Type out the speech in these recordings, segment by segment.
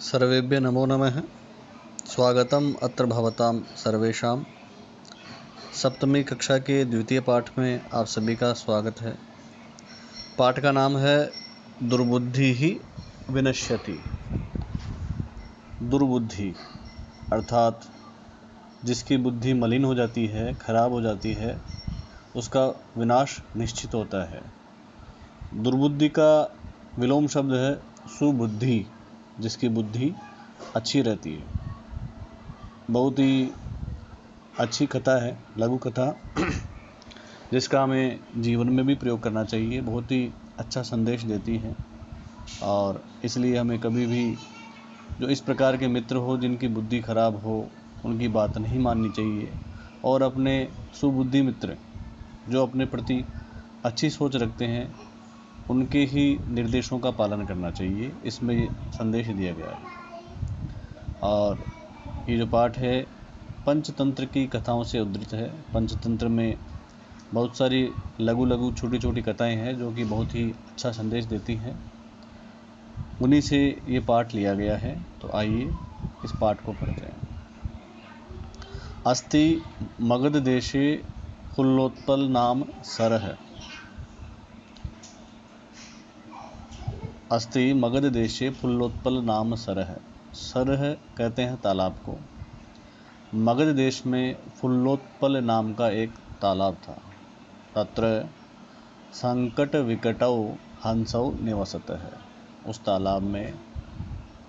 सर्वेभ्य नमो नमः। स्वागतम अत्र भवतां सर्वेषां। सप्तमी कक्षा के द्वितीय पाठ में आप सभी का स्वागत है। पाठ का नाम है दुर्बुद्धि ही विनश्यति। दुर्बुद्धि अर्थात जिसकी बुद्धि मलिन हो जाती है, खराब हो जाती है, उसका विनाश निश्चित होता है। दुर्बुद्धि का विलोम शब्द है सुबुद्धि, जिसकी बुद्धि अच्छी रहती है। बहुत ही अच्छी कथा है, लघु कथा, जिसका हमें जीवन में भी प्रयोग करना चाहिए। बहुत ही अच्छा संदेश देती है और इसलिए हमें कभी भी जो इस प्रकार के मित्र हो जिनकी बुद्धि खराब हो, उनकी बात नहीं माननी चाहिए और अपने सुबुद्धि मित्र जो अपने प्रति अच्छी सोच रखते हैं, उनके ही निर्देशों का पालन करना चाहिए। इसमें ये संदेश दिया गया है। और ये जो पाठ है पंचतंत्र की कथाओं से उद्धृत है। पंचतंत्र में बहुत सारी लघु लघु छोटी छोटी कथाएं हैं जो कि बहुत ही अच्छा संदेश देती हैं। उन्हीं से ये पाठ लिया गया है। तो आइए इस पाठ को पढ़ते हैं। अस्ति मगध देशे फुल्लोत्पल नाम सरह। अस्ति मगध देशे फुल्लोत्पल नाम सरह। सरह कहते हैं तालाब को। मगध देश में फुल्लोत्पल नाम का एक तालाब था। तत्र संकट विकटौ हंसौ निवसतः। उस तालाब में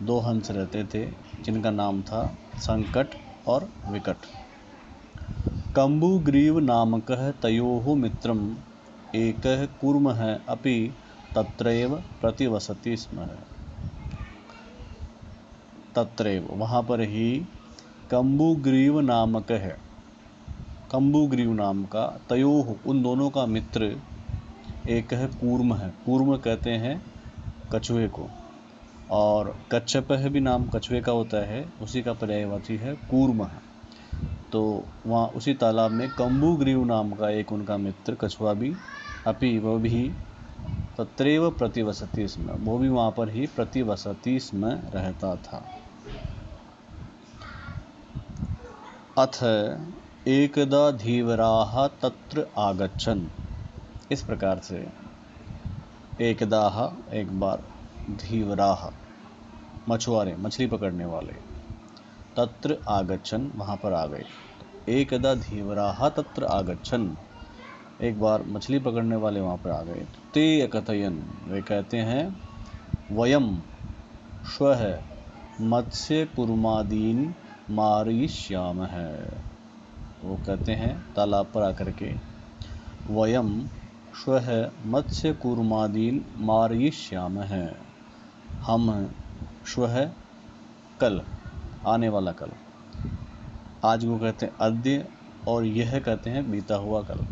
दो हंस रहते थे जिनका नाम था संकट और विकट। कम्बुग्रीव नामकः तयोः मित्रम् एकः कूर्मः अपि तत्रैव प्रतिवसति स्म। तत्रैव वहाँ पर ही कम्बुग्रीव नामक है, कम्बुग्रीव नाम का, तयोः उन दोनों का मित्र, एक है कूर्म है। कूर्म कहते हैं कछुए को, और कच्छपः भी नाम कछुए का होता है, उसी का पर्यायवाची है कूर्म है। तो वहाँ उसी तालाब में कम्बुग्रीव नाम का एक उनका मित्र कछुआ भी, अपि वह भी, तत्रैव प्रतिवसति स्म, वो भी वहाँ पर ही प्रतिवसति स्म रहता था। अथ एकदा धीवराः तत्र आगच्छन्। इस प्रकार से एकदाः एक बार, धीवराः मछुआरे, मछली पकड़ने वाले, तत्र आगच्छन् वहाँ पर आ गए। एकदा धीवराः तत्र आगच्छन्, एक बार मछली पकड़ने वाले वहाँ पर आ गए। ते अकथयन्, वे कहते हैं, वयम श्वः मत्स्य कूर्मादीन् मारयिष्यामः। वो कहते हैं तालाब पर आकर के, वयम श्वः मत्स्य कूर्मादीन् मारयिष्यामः। हम श्वः कल, आने वाला कल, आज को कहते हैं अद्य और यह कहते हैं बीता हुआ कल।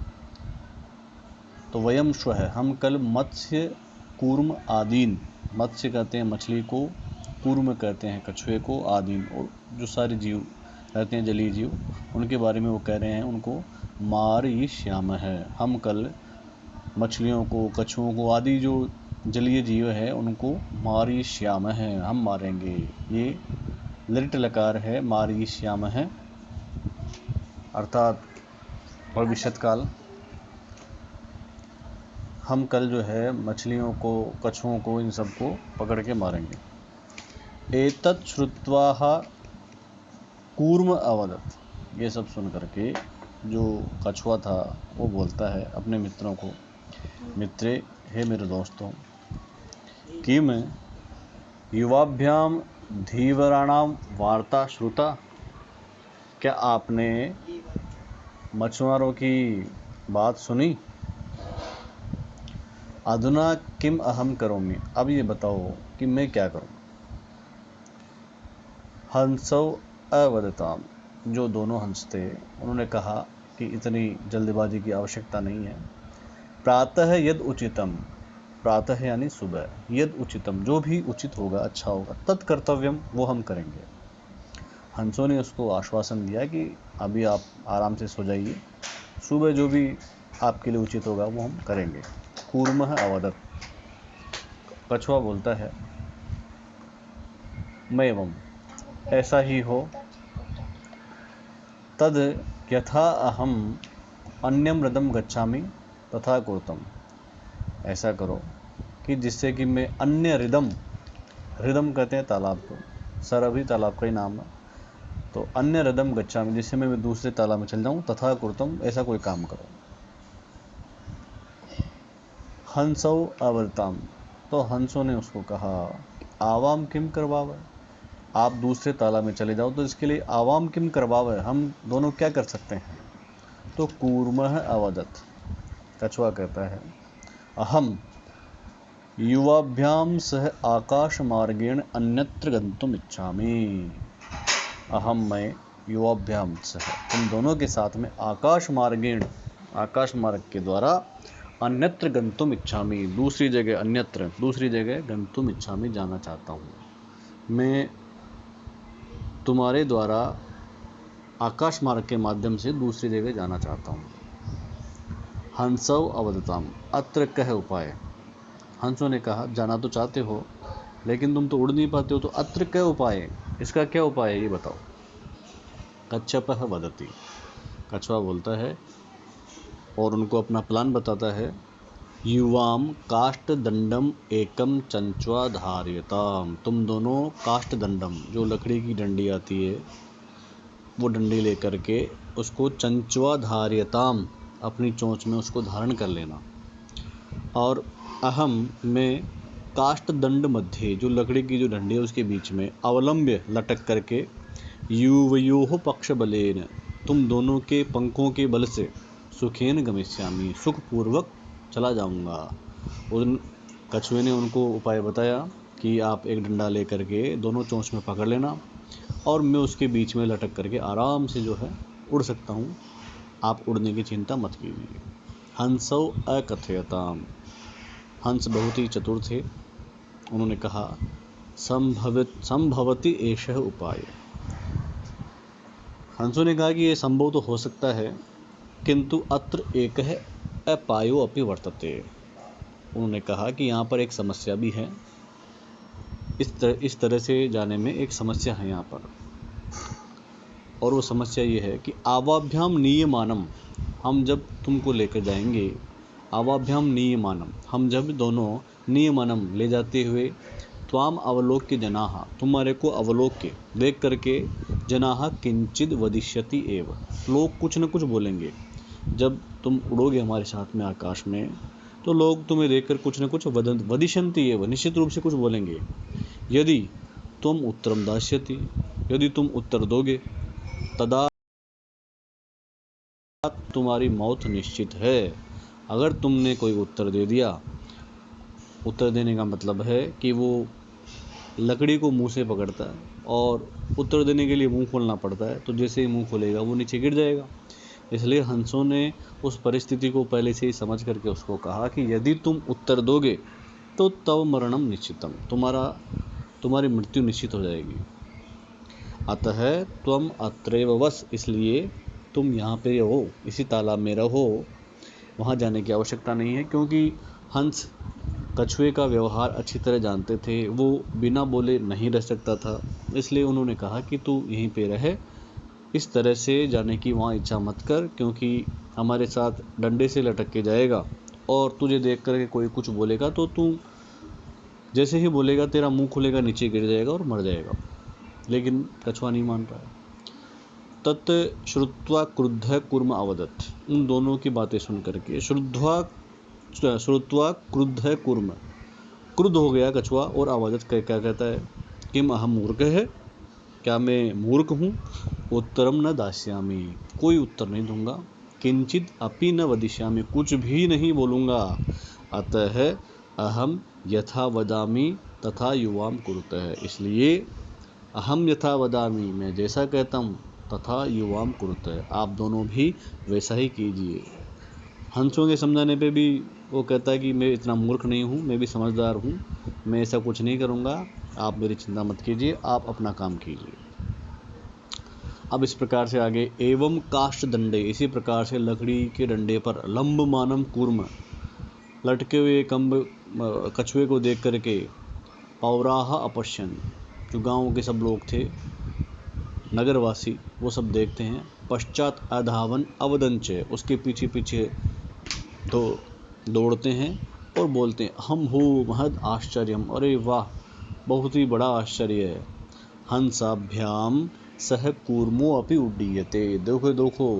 तो वयम श्वः हम कल मत्स्य कूर्म आदीन, मत्स्य कहते हैं मछली को, कूर्म कहते हैं कछुए को, आदीन और जो सारे जीव रहते हैं जलीय जीव, उनके बारे में वो कह रहे हैं, उनको मारयिष्यामः, हम कल मछलियों को, कछुओं को, आदि जो जलीय जीव है उनको मारयिष्यामः, हम मारेंगे। ये लिट लकार है, मारयिष्यामः अर्थात भविष्यत काल। हम कल जो है मछलियों को, कछुओं को, इन सबको पकड़ के मारेंगे। एतत् श्रुत्वा कूर्म अवदत्। ये सब सुन करके जो कछुआ था वो बोलता है अपने मित्रों को, मित्रे, हे मेरे दोस्तों, किम युवाभ्याम धीवराणाम वार्ता श्रुता। क्या आपने मछुआरों की बात सुनी? अधुना किम अहम करोमि, अब ये बताओ कि मैं क्या करूं। हंसौ अवदताम, जो दोनों हंस थे उन्होंने कहा कि इतनी जल्दबाजी की आवश्यकता नहीं है। प्रातः यद उचितम, प्रातः यानी सुबह, यद उचितम जो भी उचित होगा, अच्छा होगा, तत् कर्तव्यम वो हम करेंगे। हंसों ने उसको आश्वासन दिया कि अभी आप आराम से सो जाइए, सुबह जो भी आपके लिए उचित होगा वो हम करेंगे। कूर्मः अवदत्, कछुआ बोलता है, मैवम, ऐसा ही हो। तद यथा अहम अन्यम हृदम गच्छामि तथा कुरुतम, ऐसा करो कि जिससे कि मैं अन्य हृदम, हृदम कहते हैं तालाब को, सरभी तालाब का ही नाम है, तो अन्य हृदम गच्छामि, जिससे मैं दूसरे तालाब में चल जाऊं, तथा कुरुतम, ऐसा कोई काम करो। हंसौ अवर्ताम, तो हंसों ने उसको कहा, आवाम किम करवावे, आप दूसरे तालाब में चले जाओ तो इसके लिए आवाम किम करवावे, हम दोनों क्या कर सकते हैं। तो कूर्मः अवदत्, कछुआ कहता है, अहम युवाभ्याम सह आकाश मार्गेण अन्यत्र गंतुम इच्छामि, अहम, मैं, युवाभ्याम सह, तुम दोनों के साथ में आकाश मार्गेण, आकाश मार्ग के द्वारा, अन्यत्र गंतुम इच्छामि, दूसरी जगह, अन्यत्र दूसरी जगह, गंतुम इच्छामि, जाना चाहता हूँ। मैं तुम्हारे द्वारा आकाश मार्ग के माध्यम से दूसरी जगह जाना चाहता हूँ। हंसौ अवदताम, अत्र कह उपाय, हंसों ने कहा, जाना तो चाहते हो लेकिन तुम तो उड़ नहीं पाते हो, तो अत्र क्या उपाय, इसका क्या उपाय है ये बताओ। कच्छपः वदति, कछुआ बोलता है और उनको अपना प्लान बताता है। युवाम काष्ठ दंडम एकम चंचवा धार्यताम, तुम दोनों काष्ठ दंडम, जो लकड़ी की डंडी आती है, वो डंडी लेकर के उसको चंचवा धार्यताम, अपनी चोंच में उसको धारण कर लेना। और अहम, मैं, काष्ठ दंड मध्य, जो लकड़ी की जो डंडी है उसके बीच में, अवलंब्य, लटक करके, युवयोः पक्ष बलेन, तुम दोनों के पंखों के बल से, सुखेन गमिष्यामि, सुखपूर्वक चला जाऊंगा। उन कछुए ने उनको उपाय बताया कि आप एक डंडा लेकर के दोनों चोंच में पकड़ लेना और मैं उसके बीच में लटक करके आराम से जो है उड़ सकता हूँ, आप उड़ने की चिंता मत कीजिए। हंसौ अकथयताम, हंस बहुत ही चतुर थे, उन्होंने कहा, संभवति एषः उपाय, हंसों ने कहा कि ये संभव तो हो सकता है, किंतु अत्र एकः अपायो अपि वर्तते, उन्होंने कहा कि यहाँ पर एक समस्या भी है, इस तरह से जाने में एक समस्या है यहाँ पर, और वो समस्या ये है कि आवाभ्याम नियमानम, हम जब तुमको लेकर जाएंगे, आवाभ्याम नियमानम, हम जब दोनों नियमानम ले जाते हुए, त्वाम अवलोक्य जनाः, तुम्हारे को अवलोक के देख करके, जनाः किंचिद वदिष्यति एव, लोग कुछ न कुछ बोलेंगे, जब तुम उड़ोगे हमारे साथ में आकाश में, तो लोग तुम्हें देखकर कुछ न कुछ वदिष्यन्ति एव, निश्चित रूप से कुछ बोलेंगे। यदि तुम उत्तरम दास्यति, यदि तुम उत्तर दोगे, तदा तुम्हारी मौत निश्चित है। अगर तुमने कोई उत्तर दे दिया, उत्तर देने का मतलब है कि वो लकड़ी को मुंह से पकड़ता है और उत्तर देने के लिए मुंह खोलना पड़ता है, तो जैसे ही मुंह खोलेगा वो नीचे गिर जाएगा। इसलिए हंसों ने उस परिस्थिति को पहले से ही समझ करके उसको कहा कि यदि तुम उत्तर दोगे तो तव मरणम निश्चितम, तुम्हारी मृत्यु निश्चित हो जाएगी। अतः त्वम अत्रैव वस, इसलिए तुम यहाँ पे रहो, इसी तालाब में रहो, वहाँ जाने की आवश्यकता नहीं है, क्योंकि हंस कछुए का व्यवहार अच्छी तरह जानते थे, वो बिना बोले नहीं रह सकता था, इसलिए उन्होंने कहा कि तू यहीं पे रहे, इस तरह से जाने की वहाँ इच्छा मत कर, क्योंकि हमारे साथ डंडे से लटक के जाएगा और तुझे देख करके कोई कुछ बोलेगा तो तू जैसे ही बोलेगा तेरा मुंह खुलेगा, नीचे गिर जाएगा और मर जाएगा। लेकिन कछुआ नहीं मान रहा है। तत् श्रुत्वा क्रुद्धः कूर्म अवदत्, उन दोनों की बातें सुन करके श्रुत्वा क्रुद्धः कूर्म, क्रुद्ध हो गया कछुआ और अवदत् क्या कहता है, किम अहम मूर्ख है, क्या मैं मूर्ख हूँ, उत्तरम न दास्यामि, कोई उत्तर नहीं दूंगा, किंचित अपि न वदिष्यामि, कुछ भी नहीं बोलूँगा, अतः अहम यथा वदामि तथा युवाम कुरुतः, इसलिए अहम यथा वदामि, मैं जैसा कहता हूँ, तथा युवाम कुरुतः, आप दोनों भी वैसा ही कीजिए। हंसों के समझाने पे भी वो कहता है कि मैं इतना मूर्ख नहीं हूँ, मैं भी समझदार हूँ, मैं ऐसा कुछ नहीं करूँगा, आप मेरी चिंता मत कीजिए, आप अपना काम कीजिए। अब इस प्रकार से आगे, एवं काष्ठ दंडे, इसी प्रकार से लकड़ी के डंडे पर, लंब मानम कूर्म, लटके हुए कछुए को देख करके, पौराह अपश्यन, जो गांव के सब लोग थे, नगरवासी, वो सब देखते हैं। पश्चात अधावन अवदंच, उसके पीछे पीछे तो दौड़ते हैं और बोलते हैं हम हो महद आश्चर्यम, अरे वाह बहुत ही बड़ा आश्चर्य है। हंसाभ्याम सह कूर्मो अपि उड्डीयते, देखो देखो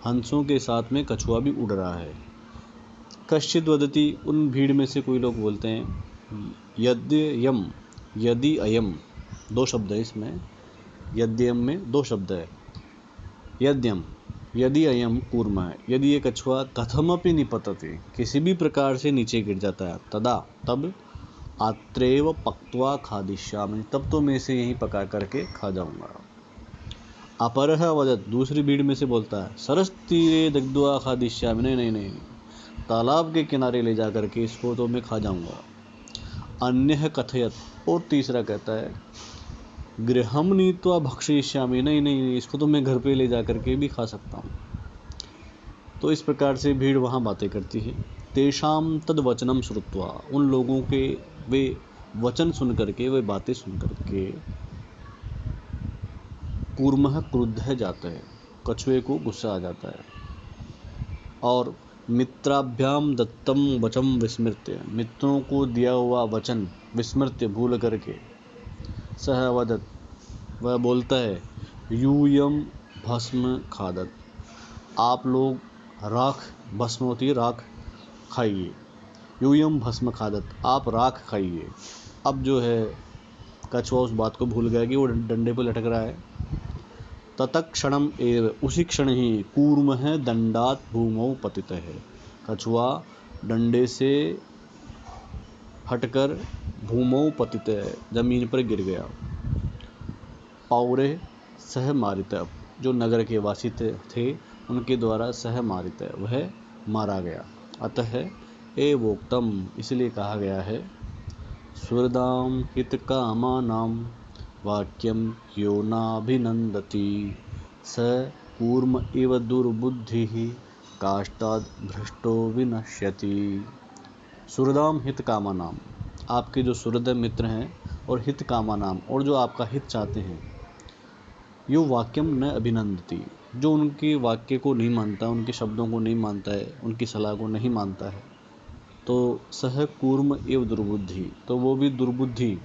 हंसों के साथ में कछुआ भी उड़ रहा है। कश्चित वदति, उन भीड़ में से कोई लोग बोलते हैं यद्ययम, यदि अयम, दो शब्द है इसमें, यद्यम में दो शब्द है। यद्यम, यदि अयम कूर्म है, यदि ये कछुआ कथमपि निपतते, किसी भी प्रकार से नीचे गिर जाता है, तदा तब आत्रेव पक्त्वा खादिष्यामि, तब तो मैं इसे यहीं पका करके खा जाऊंगा। अपरः वदत, दूसरी भीड़ में से बोलता है सरस तीरे दग्ध्वा खादिष्यामि, नहीं नहीं नहीं, तालाब के किनारे ले जा करके इसको तो मैं खा जाऊंगा। अन्यः कथयत, और तीसरा कहता है गृहम नीत्वा भक्षयिष्यामि, नहीं नहीं, इसको तो मैं घर पे ले जा करके भी खा सकता हूँ। तो इस प्रकार से भीड़ वहाँ बातें करती है। तेषाम तद वचनम श्रुत्वा, उन लोगों के वे वचन सुन करके, वे बातें सुन करके कूर्मः क्रुद्ध जाता है, कछुए को गुस्सा आ जाता है। और मित्राभ्याम दत्तम वचम विस्मृत्य, मित्रों को दिया हुआ वचन विस्मृत्य, भूल करके, सह वदत, वह बोलता है यूयम भस्म खादत, आप लोग राख, भस्म होती है राख, खाइए। यूयम भस्म खादत, आप राख खाइए। अब जो है कछुआ उस बात को भूल गया कि वो डंडे पर लटक रहा है। तत्क्षणम एव, उसी क्षण ही कूर्मः दंडात भूमौ पतितः, कछुआ डंडे से हटकर भूमौ पतितः, जमीन पर गिर गया। पौरे सह मारित, जो नगर के वासी थे उनके द्वारा सह मारित, वह मारा गया। अतः एवोक्तम, इसलिए कहा गया है सुहृदाम हित कामानाम वाक्यम यो नाभिनंदति स कूर्म इव दुर्बुद्धि काष्ठाद भ्रष्टो विनश्यति। सुहृदाम हित कामानाम, आपके जो सुहृद मित्र हैं, और हित कामानाम, और जो आपका हित चाहते हैं, यो वाक्यम न अभिनंदति, जो उनके वाक्य को नहीं मानता, उनके शब्दों को नहीं मानता है, उनकी सलाह को नहीं मानता है, तो सह कूर्म एव दुर्बुद्धि, तो वो भी दुर्बुद्धि,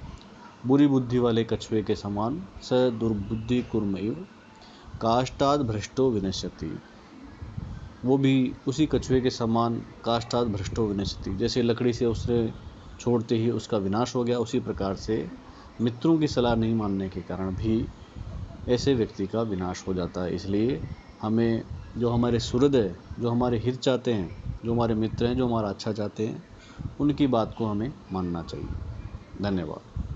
बुरी बुद्धि वाले कछुए के समान, स दुर्बुद्धि कूर्म एव काष्ठाद भ्रष्टो विनश्यति, वो भी उसी कछुए के समान काष्ठाद भ्रष्टो विनश्यति, जैसे लकड़ी से उसने छोड़ते ही उसका विनाश हो गया, उसी प्रकार से मित्रों की सलाह नहीं मानने के कारण भी ऐसे व्यक्ति का विनाश हो जाता है। इसलिए हमें जो हमारे सुहृद है, जो हमारे हित चाहते हैं, जो हमारे मित्र हैं, जो हमारा अच्छा चाहते हैं, उनकी बात को हमें मानना चाहिए। धन्यवाद।